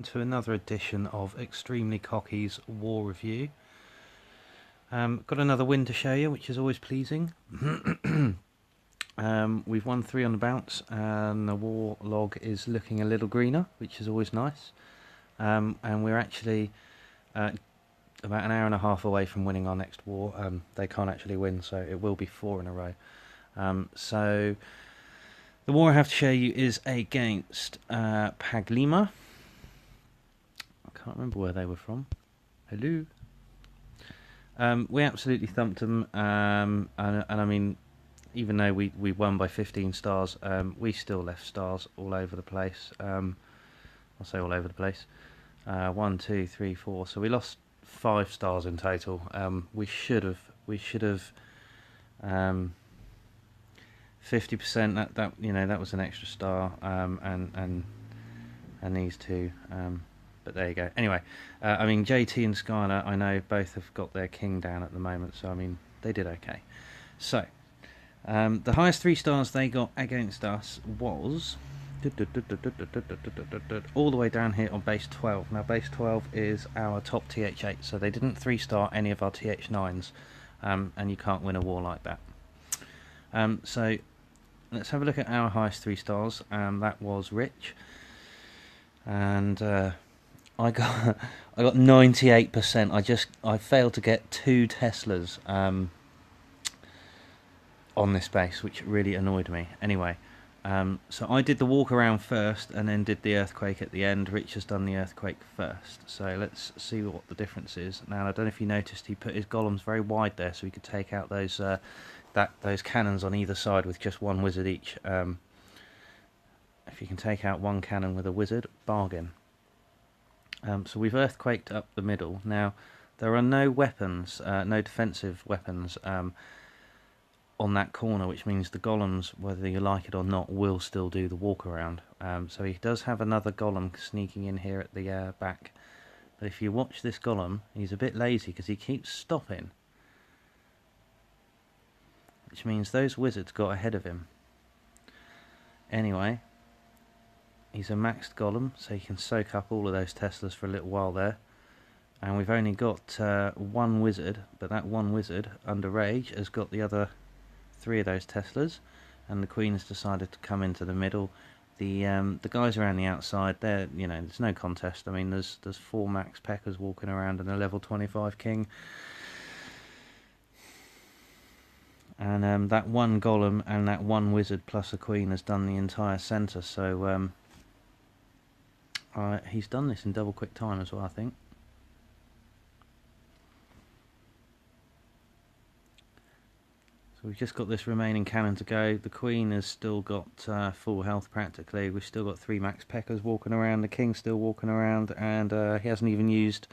To another edition of Extremely Cocky's War Review. Got another win to show you, which is always pleasing. We've won 3 on the bounce, and the war log is looking a little greener, which is always nice. And we're actually about an hour and a half away from winning our next war. They can't actually win, so it will be 4 in a row. So the war I have to show you is against Paglima. Can't remember where they were from. Hello. We absolutely thumped them, and I mean, even though we won by 15 stars, we still left stars all over the place. I'll say all over the place. 1, 2, 3, 4. So we lost 5 stars in total. We should have 50%. That was an extra star, and these two. But there you go. Anyway, I mean, JT and Skylar, I know both have got their king down at the moment, so I mean, they did okay. So, the highest 3 stars they got against us was all the way down here on base 12. Now, base 12 is our top TH8, so they didn't 3-star any of our TH9s, and you can't win a war like that. So, let's have a look at our highest 3 stars. That was Rich, and I got 98%. I failed to get 2 Teslas on this base, which really annoyed me. Anyway, so I did the walk around first and then did the earthquake at the end. Rich has done the earthquake first. So let's see what the difference is. Now, I don't know if you noticed, he put his golems very wide there so he could take out those those cannons on either side with just 1 wizard each. If you can take out 1 cannon with a wizard, bargain. So we've earthquaked up the middle. Now, there are no weapons, no defensive weapons on that corner, which means the golems, whether you like it or not, will still do the walk around. So he does have another golem sneaking in here at the back. But if you watch this golem, he's a bit lazy because he keeps stopping, which means those wizards got ahead of him. Anyway, he's a maxed golem, so he can soak up all of those Teslas for a little while there. And we've only got 1 wizard, but that 1 wizard, under rage, has got the other 3 of those Teslas. And the Queen has decided to come into the middle. The guys around the outside, there's no contest. I mean, there's 4 max Peckers walking around and a level 25 king. And that 1 golem and that 1 wizard plus a Queen has done the entire centre, so he's done this in double quick time as well, I think. So we've just got this remaining cannon to go. The Queen has still got full health practically. We've still got 3 max Peckers walking around. The King's still walking around, and he hasn't even used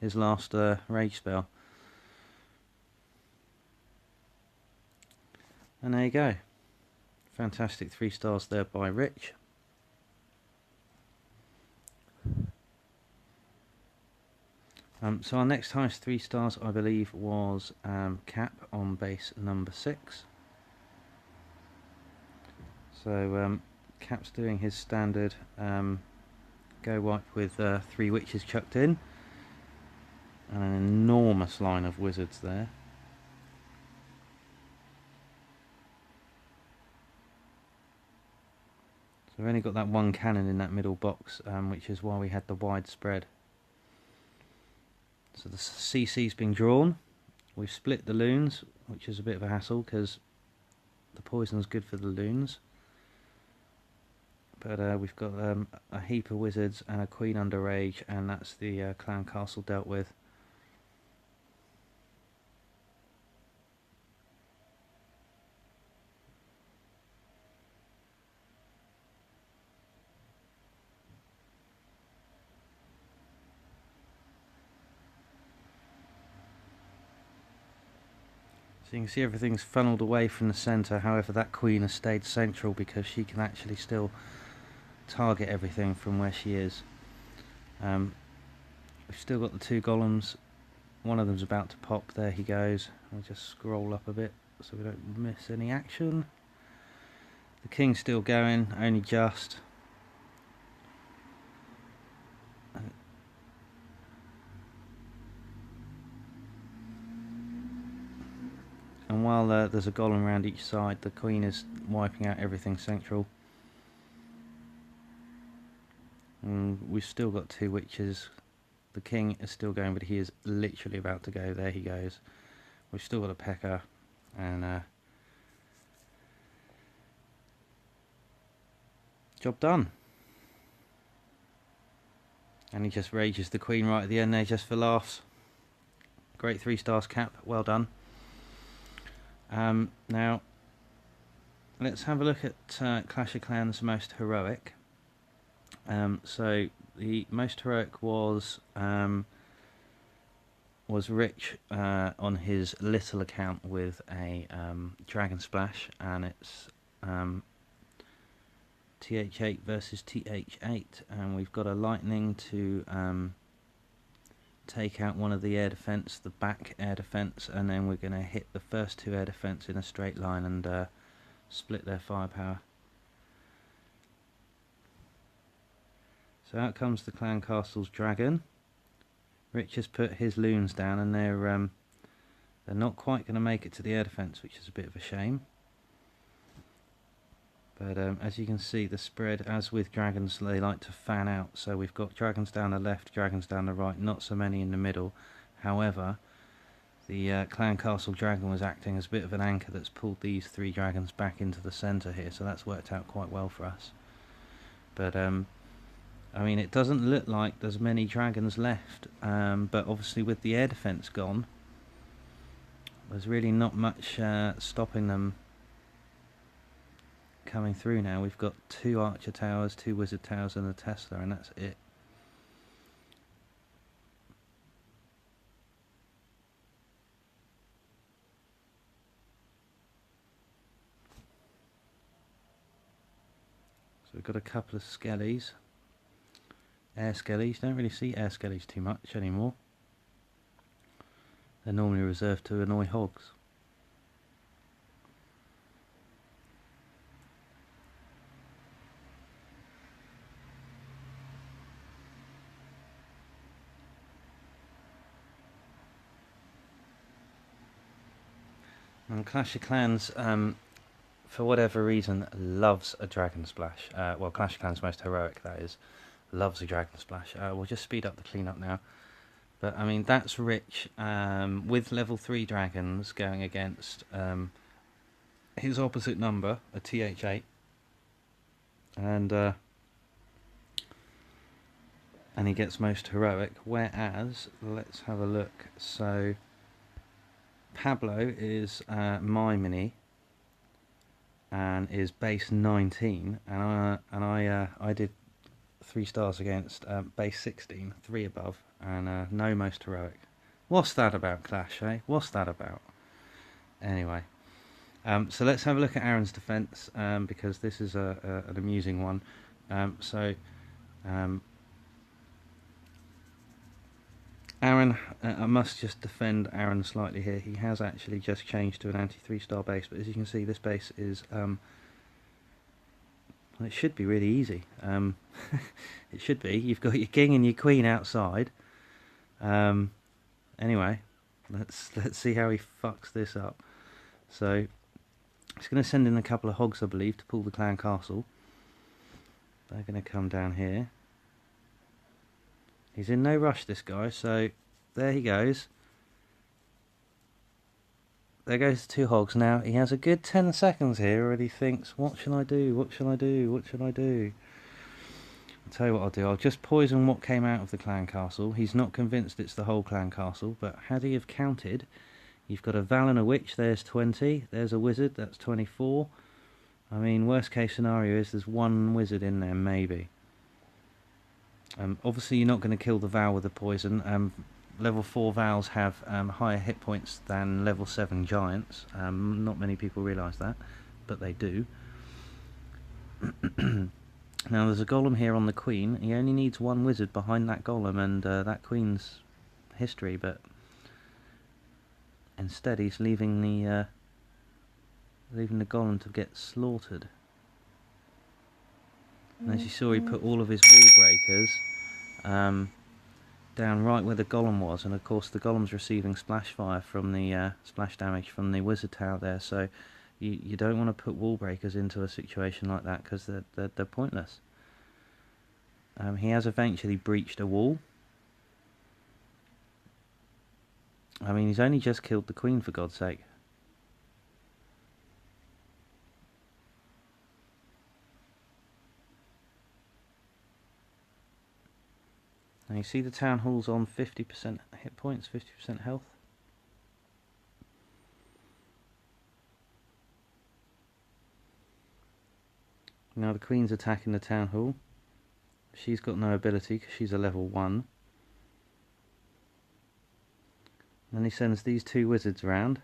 his last rage spell. And there you go. Fantastic 3 stars there by Rich. So our next highest 3 stars, I believe, was Cap on base number 6. So Cap's doing his standard go wipe with 3 witches chucked in, and an enormous line of wizards there. So we've only got that 1 cannon in that middle box, which is why we had the wide spread. So the CC's been drawn. We've split the loons, which is a bit of a hassle because the poison's good for the loons. But we've got a heap of wizards and a Queen under rage, and that's the clan castle dealt with. So you can see everything's funneled away from the centre. However, that Queen has stayed central because she can actually still target everything from where she is. We've still got the 2 golems. One of them's about to pop. There he goes. I'll just scroll up a bit so we don't miss any action. The King's still going, only just. while there's a golem around each side, the queen is wiping out everything central. And we've still got 2 witches. The king is still going, but he is literally about to go. There he goes. We've still got a pecker, and job done. And he just rages the queen right at the end there, just for laughs. Great 3 stars cap, well done. Now, let's have a look at Clash of Clans most heroic. So the most heroic was Rich on his little account with a Dragon Splash, and it's TH8 versus TH8, and we've got a lightning to take out one of the air defense, the back air defense, and then we're going to hit the first 2 air defense in a straight line and split their firepower. So out comes the Clan Castle's dragon. Rich has put his loons down, and they're not quite going to make it to the air defense, which is a bit of a shame. But as you can see, the spread, as with dragons, they like to fan out. So we've got dragons down the left, dragons down the right, not so many in the middle. However, the Clan Castle dragon was acting as a bit of an anchor that's pulled these 3 dragons back into the centre here, so that's worked out quite well for us. But I mean, it doesn't look like there's many dragons left, but obviously with the air defense gone, there's really not much stopping them coming through now. We've got 2 archer towers, 2 wizard towers, and a Tesla, and that's it. So we've got a couple of skellies. Air skellies. Don't really see air skellies too much anymore. They're normally reserved to annoy hogs. And Clash of Clans, for whatever reason, loves a Dragon Splash. Well, Clash of Clans most heroic, that is, loves a Dragon Splash. We'll just speed up the cleanup now. But I mean, that's Rich with level 3 dragons going against his opposite number, a TH8, and he gets most heroic. Whereas, let's have a look. So Pablo is my mini and is base 19, and I did 3 stars against base 16, 3 above, and no most heroic. What's that about, Clash, eh? What's that about? Anyway, so let's have a look at Aaron's defense, because this is an amusing one. Aaron, I must just defend Aaron slightly here. He has actually just changed to an anti-3 star base, but as you can see, this base is well, it should be really easy. It should be. You've got your king and your queen outside. Anyway, let's see how he fucks this up. So he's going to send in a couple of hogs, I believe, to pull the Clan Castle. They're going to come down here. He's in no rush, this guy, so there he goes. There goes the 2 hogs. Now, he has a good 10 seconds here where he thinks, what shall I do, what shall I do, what shall I do? I'll tell you what I'll do. I'll just poison what came out of the Clan Castle. He's not convinced it's the whole Clan Castle, but had he have counted, you've got a Val and a Witch, there's 20. There's a Wizard, that's 24. I mean, worst case scenario is there's 1 Wizard in there, maybe. Obviously you're not going to kill the Val with the poison. Level 4 Vals have higher hit points than level 7 Giants. Not many people realise that, but they do. Now there's a Golem here on the Queen. He only needs 1 Wizard behind that Golem, and that Queen's history, but instead he's leaving the Golem to get slaughtered. And as you saw, he put all of his wall breakers down right where the golem was, and of course the golem's receiving splash fire from the splash damage from the wizard tower there, so you don't want to put wall breakers into a situation like that because they're pointless. He has eventually breached a wall. I mean, he's only just killed the queen, for God's sake. Now you see the town hall's on 50% hit points, 50% health. Now the queen's attacking the town hall. She's got no ability because she's a level 1. And then he sends these 2 wizards around.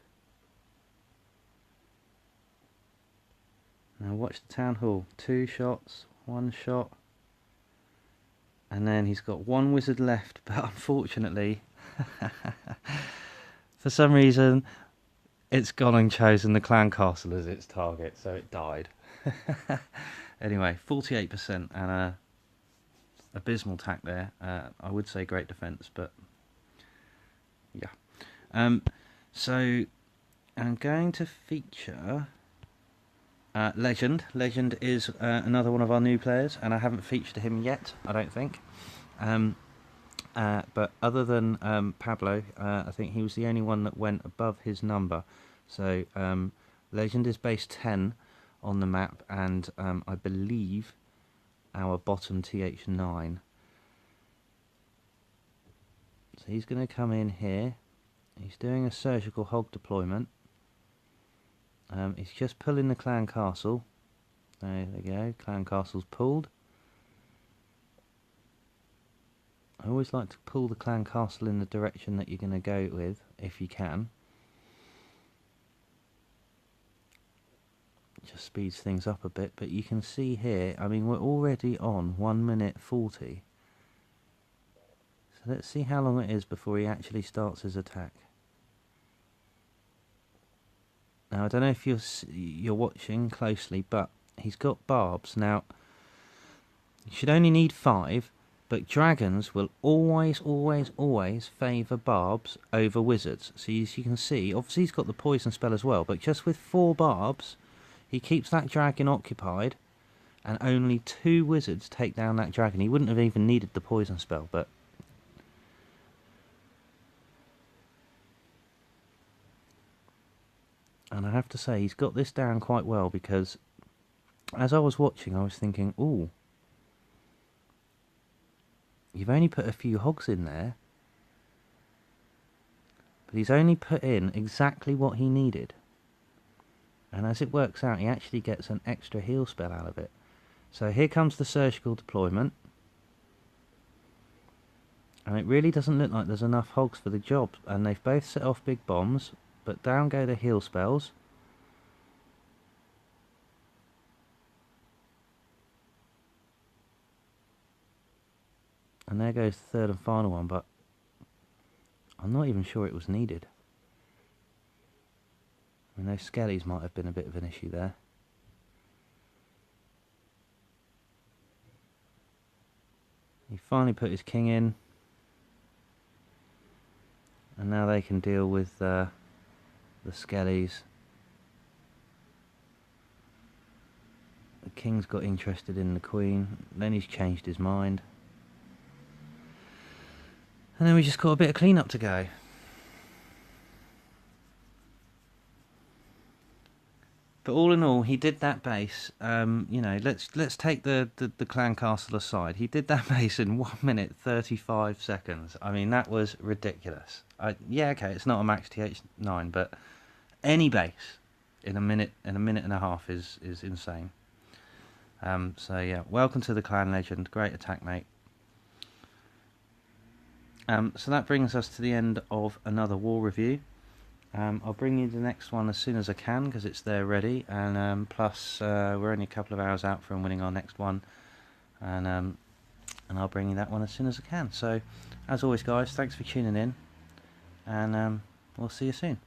Now watch the town hall. 2 shots, 1 shot. And then he's got 1 wizard left, but unfortunately, for some reason, it's gone and chosen the clan castle as its target, so it died. Anyway, 48% and a abysmal attack there. I would say great defense, but yeah. So I'm going to feature Legend. Legend is another one of our new players, and I haven't featured him yet, I don't think. But other than Pablo, I think he was the only one that went above his number. So Legend is base 10 on the map, and I believe our bottom TH9. So he's going to come in here. He's doing a surgical hog deployment. He's just pulling the clan castle. There we go, clan castle's pulled. I always like to pull the clan castle in the direction that you're going to go with, if you can. Just speeds things up a bit, but you can see here, I mean, we're already on 1 minute 40. So let's see how long it is before he actually starts his attack. Now I don't know if you're watching closely, but he's got barbs. Now you should only need 5, but dragons will always favour barbs over wizards. So as you can see, obviously he's got the poison spell as well, but just with 4 barbs, he keeps that dragon occupied, and only 2 wizards take down that dragon. He wouldn't have even needed the poison spell, but and I have to say, he's got this down quite well, because as I was watching, I was thinking, ooh, you've only put a few hogs in there, but he's only put in exactly what he needed. And as it works out, he actually gets an extra heal spell out of it. So here comes the surgical deployment. And it really doesn't look like there's enough hogs for the job. And they've both set off big bombs, but down go the heal spells. And there goes the third and final one, but I'm not even sure it was needed. I mean, those skellies might have been a bit of an issue there. He finally put his king in. And now they can deal with the skellies. The king's got interested in the queen. Then he's changed his mind. And then we just got a bit of clean up to go. But all in all, he did that base. You know, let's take the clan castle aside. He did that base in 1 minute 35 seconds. I mean, that was ridiculous. Yeah, okay, it's not a max TH9, but any base in a minute and a half is insane. So yeah, welcome to the clan legend. Great attack, mate. So that brings us to the end of another war review. I'll bring you the next one as soon as I can, because it's there ready, and plus we're only a couple of hours out from winning our next one, and I'll bring you that one as soon as I can. So as always guys, thanks for tuning in, and we'll see you soon.